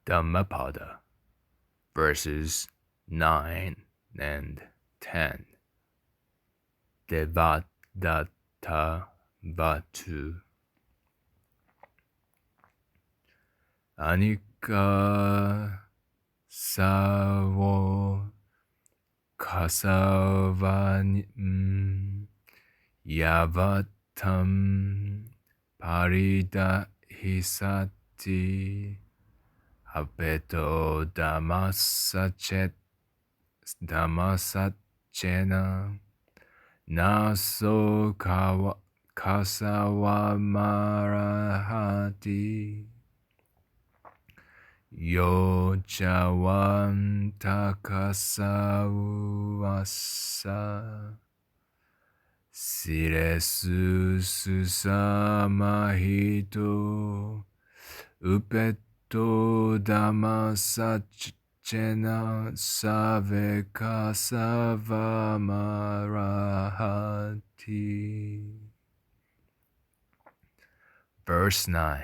Dhammapada, verses 9 and 10. Devadatta Vatu. Anika Savo Kasavanim Yavatam Paridahisati Apeto Damasachena Naso Kasawamarahati Yo Chawan Takasawasa Siresu Susamahito Upeto Damasachena Saveka Savamarahati. Verse 9.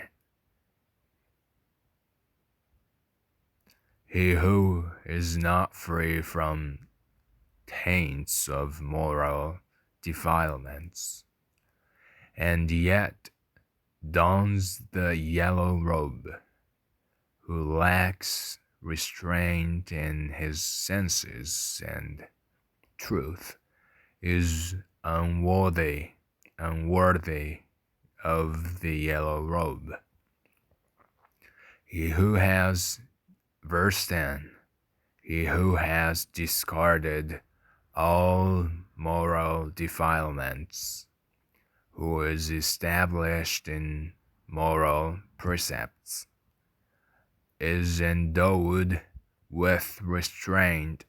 He who is not free from taints of moral defilements, and yet dons the yellow robe, who lacks restraint in his senses and truth, is unworthy of the yellow robe. He who has Verse 10. He who has discarded all moral defilements, who is established in moral precepts, is endowed with restraint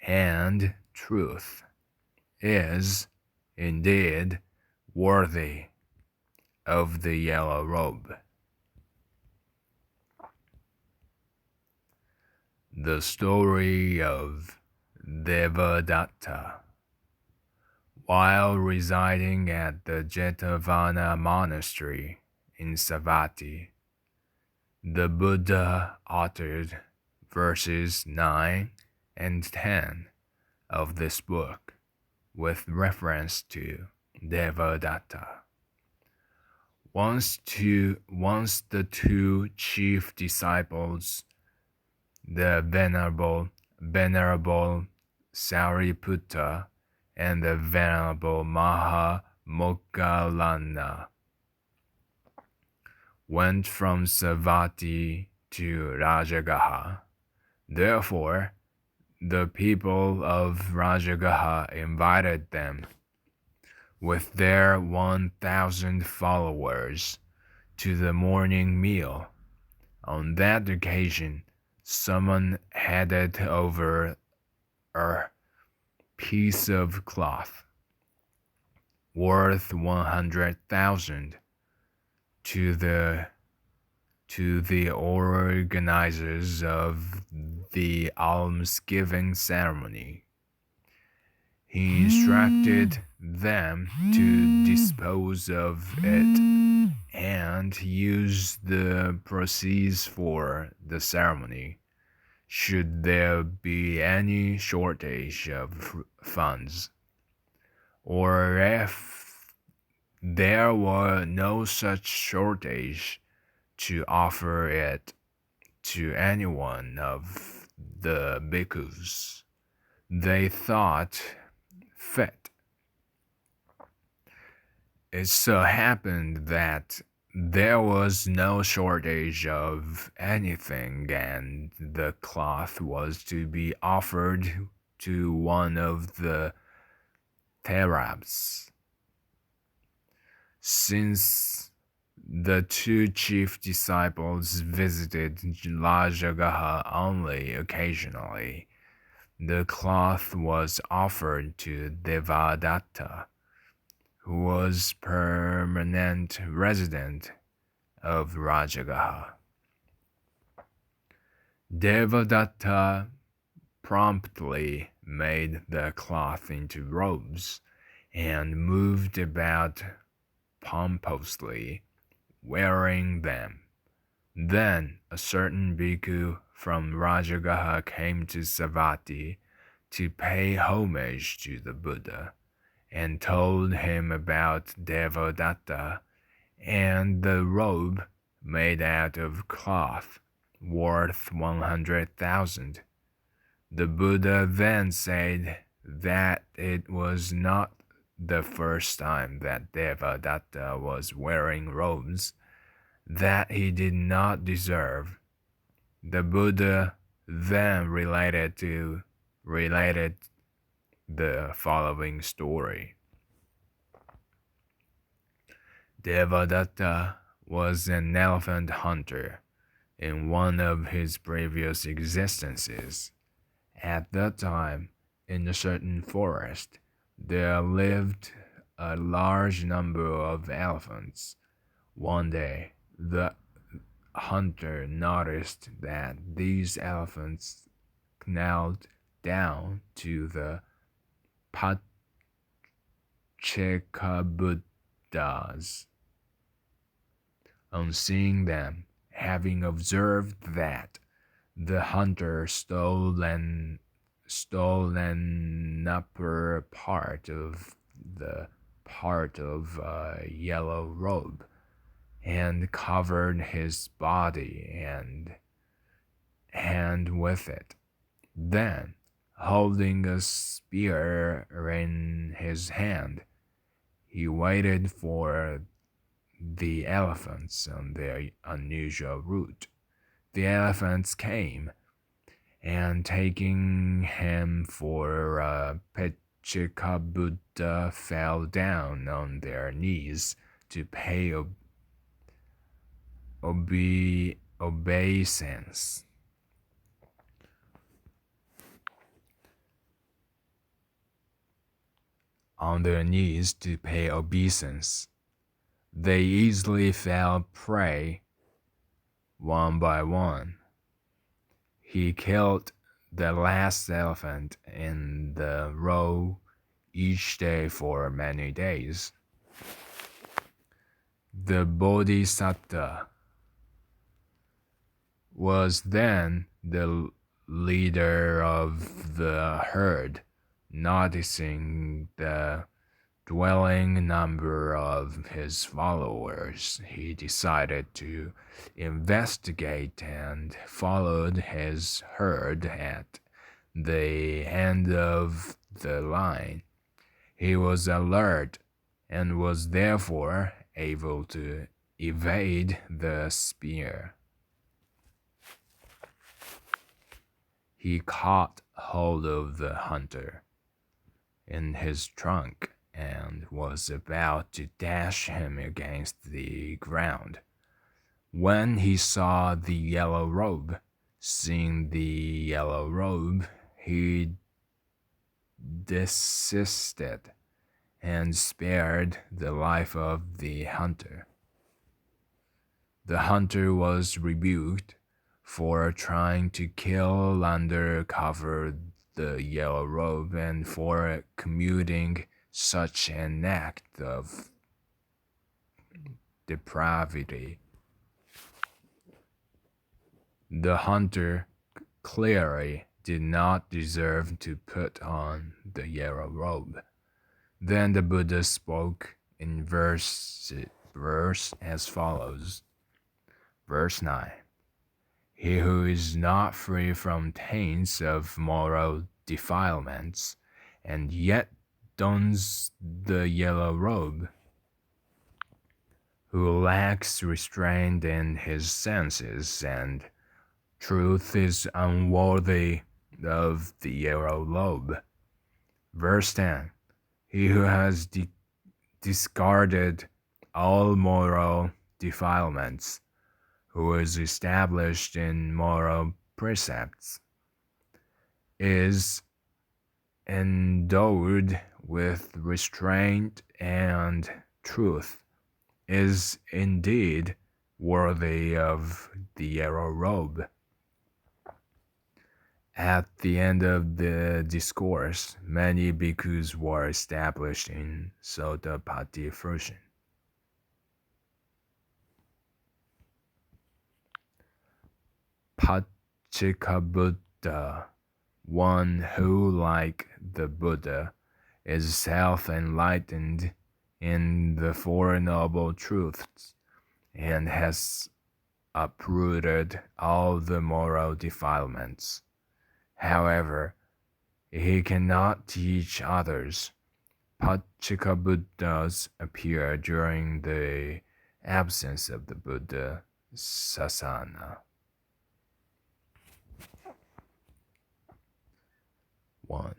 and truth, is indeed worthy of the yellow robe. The story of Devadatta. While residing at the Jetavana monastery in Savatthi, the Buddha uttered verses 9 and 10 of this book with reference to Devadatta. Once the two chief disciples, the venerable Sariputta and the venerable Mahamoggallana, went from Savatthi to Rajagaha. Therefore, the people of Rajagaha invited them with their 1,000 followers to the morning meal. On that occasion, someone handed over a piece of cloth worth 100,000 to the organizers of the almsgiving ceremony. He instructed them to dispose of it and use the proceeds for the ceremony, should there be any shortage of funds, or if there were no such shortage, to offer it to any one of the bhikkhus they thought fit. It so happened that there was no shortage of anything, and the cloth was to be offered to one of the Therabs. Since the two chief disciples visited Rajagaha only occasionally, the cloth was offered to Devadatta, who was permanent resident of Rajagaha. Devadatta promptly made the cloth into robes and moved about pompously, wearing them Then a certain bhikkhu from Rajagaha came to Savatthi to pay homage to the Buddha, and told him about Devadatta and the robe made out of cloth worth 100,000. The Buddha then said that it was not the first time that Devadatta was wearing robes that he did not deserve. The Buddha then related the following story. Devadatta was an elephant hunter in one of his previous existences. At that time, in a certain forest, there lived a large number of elephants. One day, the hunter noticed that these elephants knelt down to the Pachekabuddhas. On seeing them, having observed that, the hunter stole an upper part of a yellow robe and covered his body and hand with it. Then, holding a spear in his hand, he waited for the elephants on their unusual route. The elephants came, and taking him for a Pachekabuddha, fell down on their knees to pay obeisance. On their knees to pay obeisance. They easily fell prey one by one. He killed the last elephant in the row each day for many days. The Bodhisattva was then the leader of the herd. Noticing the dwindling number of his followers, he decided to investigate and followed his herd at the end of the line. He was alert and was therefore able to evade the spear. He caught hold of the hunter in his trunk and was about to dash him against the ground, when he saw the yellow robe. Seeing the yellow robe, he desisted and spared the life of the hunter. The hunter was rebuked for trying to kill under cover the yellow robe and for commuting such an act of depravity. The hunter clearly did not deserve to put on the yellow robe. Then the Buddha spoke in verse as follows. Verse 9. He who is not free from taints of moral defilements, and yet dons the yellow robe, who lacks restraint in his senses, and truth is unworthy of the yellow robe. Verse 10. He who has discarded all moral defilements, who is established in moral precepts, is endowed with restraint and truth, is indeed worthy of the yellow robe. At the end of the discourse, many bhikkhus were established in Sotapaddi fruition. Pachikabuddha, one who, like the Buddha, is self-enlightened in the Four Noble Truths and has uprooted all the moral defilements. However, he cannot teach others. Pachikabuddhas appear during the absence of the Buddha Sasana. 1.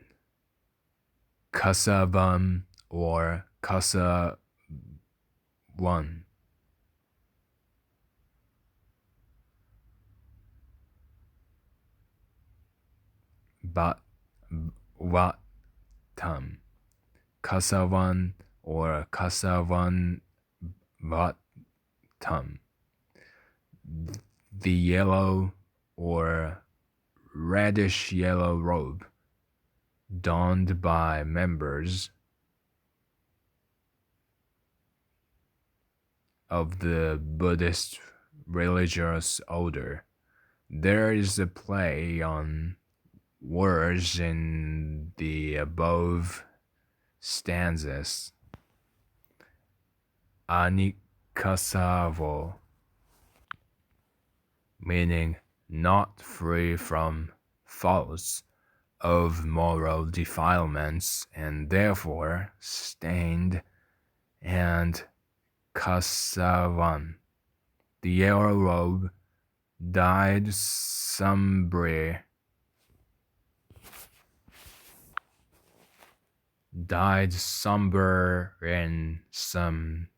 Kasavam or Kasavan. But Vatam. Kasavan or Kasavan Vatam. The yellow or reddish yellow robe donned by members of the Buddhist religious order. There is a play on words in the above stanzas. Anikasavo, meaning not free from faults of moral defilements and therefore stained, and Kasavan, the yellow robe, dyed sombre in some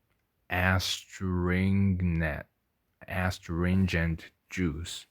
astringent juice.